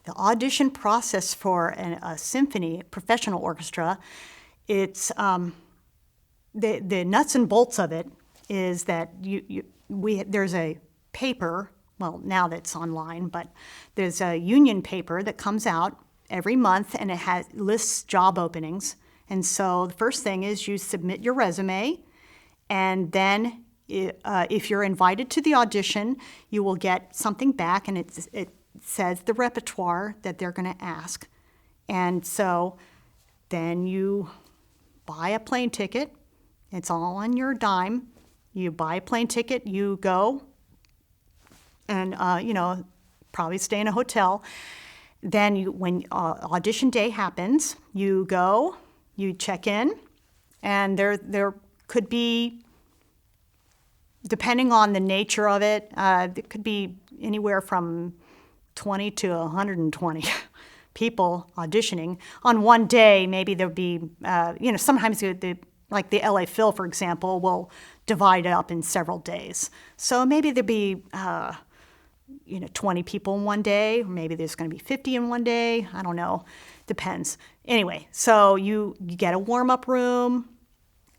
the audition process for a symphony, professional orchestra, it's the nuts and bolts of it is that there's a paper, well, now that's online, but there's a union paper that comes out every month, and it lists job openings. And so the first thing is you submit your resume, and then if you're invited to the audition, you will get something back, and it says the repertoire that they're going to ask. And so then you buy a plane ticket. It's all on your dime. You buy a plane ticket, you go, and probably stay in a hotel. Then when audition day happens, you go, you check in, and there could be, depending on the nature of it, it could be anywhere from 20 to 120 people auditioning. On one day, maybe there'll be, sometimes like the LA Phil, for example, will divide it up in several days. So maybe there'll be 20 people in one day, or maybe there's going to be 50 in one day. I don't know. Depends. Anyway, so you get a warm-up room,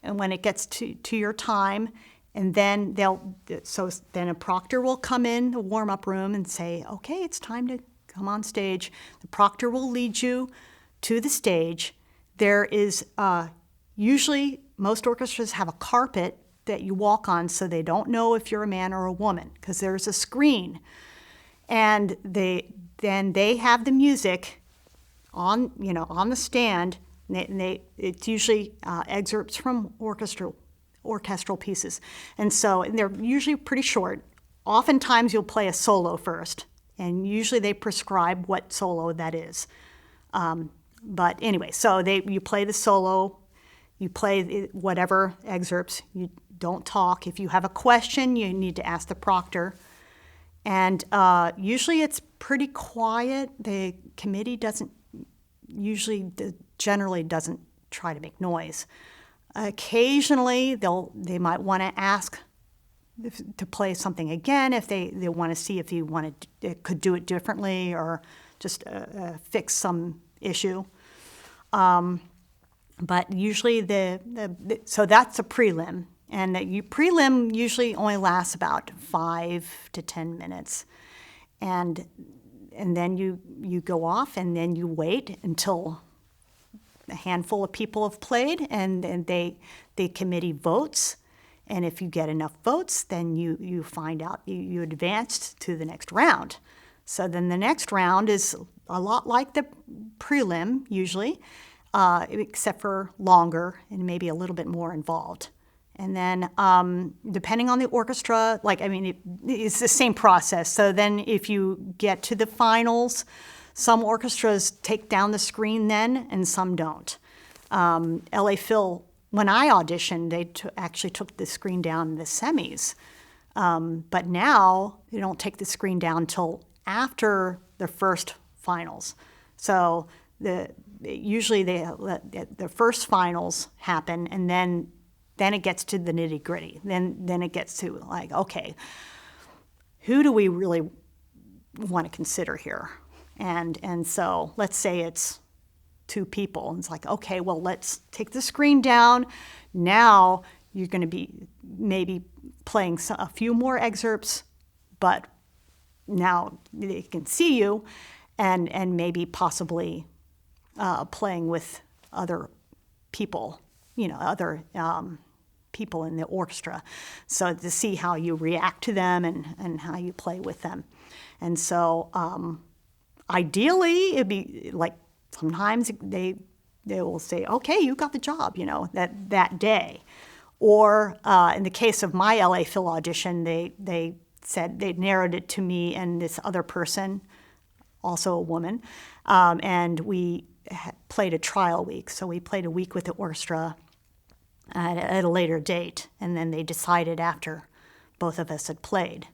and when it gets to your time, and then then a proctor will come in the warm-up room and say, okay, it's time to come on stage. The proctor will lead you to the stage. There is usually most orchestras have a carpet that you walk on so they don't know if you're a man or a woman, because there's a screen. And they have the music on the stand, and it's usually excerpts from orchestral pieces. And they're usually pretty short. Oftentimes you'll play a solo first, and usually they prescribe what solo that is. But anyway, so you play the solo, you play whatever excerpts, you don't talk. If you have a question, you need to ask the proctor. And usually it's pretty quiet. The committee generally doesn't try to make noise. Occasionally, they might want to ask to play something again if they want to see if you could do it differently or just fix some issue. But usually so that's a prelim. And prelim usually only lasts about 5 to 10 minutes. And then you go off, and then you wait until a handful of people have played, and the committee votes. And if you get enough votes, then you find out you advanced to the next round. So then the next round is a lot like the prelim usually, except for longer and maybe a little bit more involved. And then depending on the orchestra, it's the same process. So then if you get to the finals, some orchestras take down the screen then, and some don't. LA Phil, when I auditioned, they actually took the screen down in the semis. But now they don't take the screen down until after the first finals. So usually the first finals happen, and then it gets to the nitty-gritty. Then it gets to okay, who do we really want to consider here? And so let's say it's 2 people. And it's okay, well, let's take the screen down. Now you're going to be maybe playing a few more excerpts, but now they can see you, and maybe possibly playing with other people, other people in the orchestra, so to see how you react to them and how you play with them. And so ideally, it'd be sometimes they will say, okay, you got the job, that day. Or in the case of my LA Phil audition, they said they narrowed it to me and this other person, also a woman, and we played a trial week. So we played a week with the orchestra at a later date, and then they decided after both of us had played.